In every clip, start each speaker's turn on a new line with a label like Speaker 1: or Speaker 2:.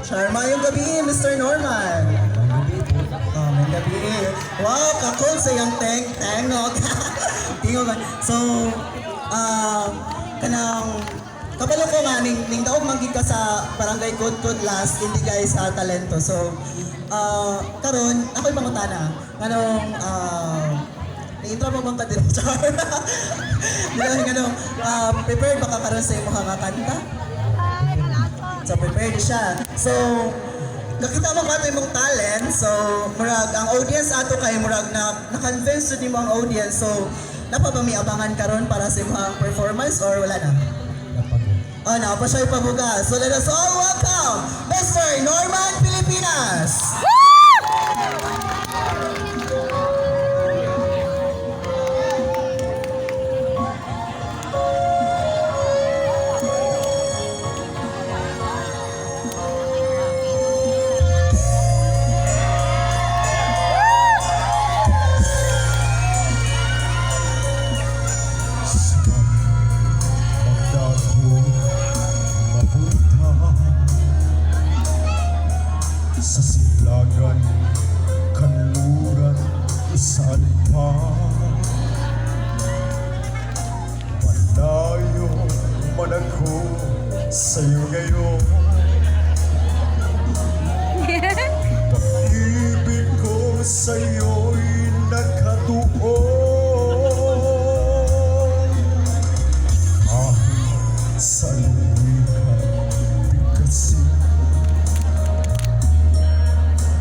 Speaker 1: Charma yung gabi, Mr. Norman. Oh, may gabi. Wow, kakul sa yung tengok. Tingog man. So, kanang kabalo ko nga, ning daog magig ka sa barangay Good last, hindi guys talento. So, karon ako'y pangutana. Anong, intro mo bang kadito, Char? Ganun, prepared ba ka karon sa imong mga kanta? So, prepared siya. So, nakita mo ba ito imong talent? So, murag, ang audience ato kay murag na-convince din mo ang audience. So, napa ba may abangan karon para sa imong performance or wala na? Oh, na pa siya ipabuga. So, let us all welcome Mr. Norman Pilipinas!
Speaker 2: Sa silagan, kanluran, saan pa malayo man ako sa'yo ngayon. Pag-ibig ko sa'yo'y nakatuon. Kahit saan ka bigkasin,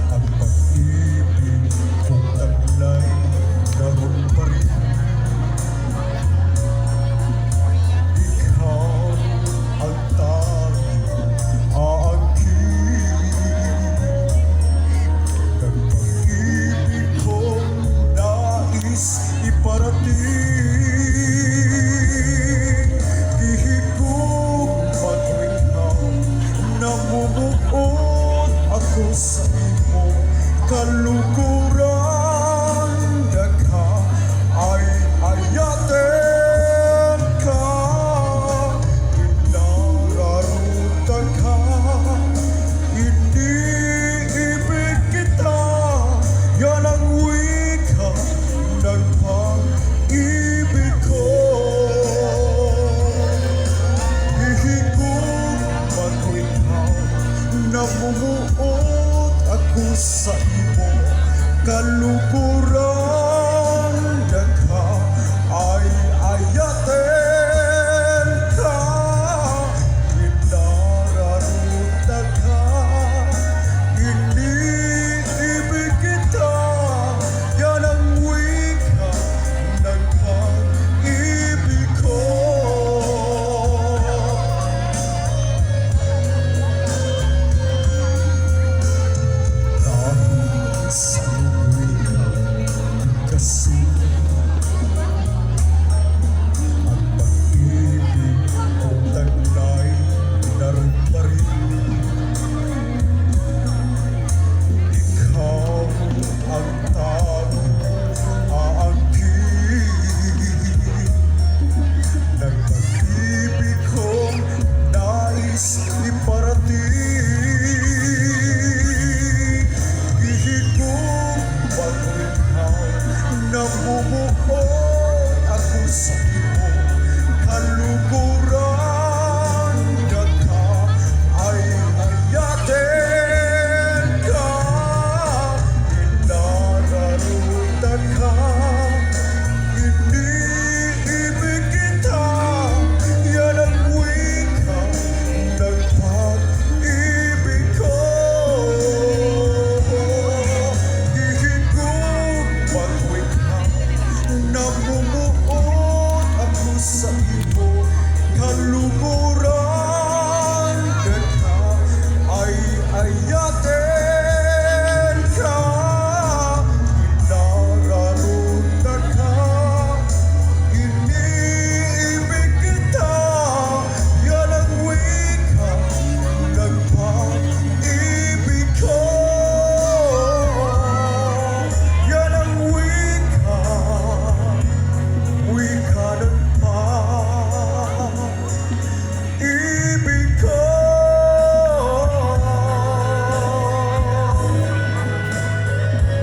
Speaker 2: ang pag-ibig kong taglay naroon pa rin. Ikaw ang tanging aangkin ng pag-ibig kong nais iparating. Hihigop matwinaw, namumuot ako sa imo. Kalukuran dagha ay ayaten ka. Pinararutan ka, iniibig kita. Yan ang wika ng pag-ibig ko. Hihigop matwinaw, namumuot ako sa imo. Kalukuran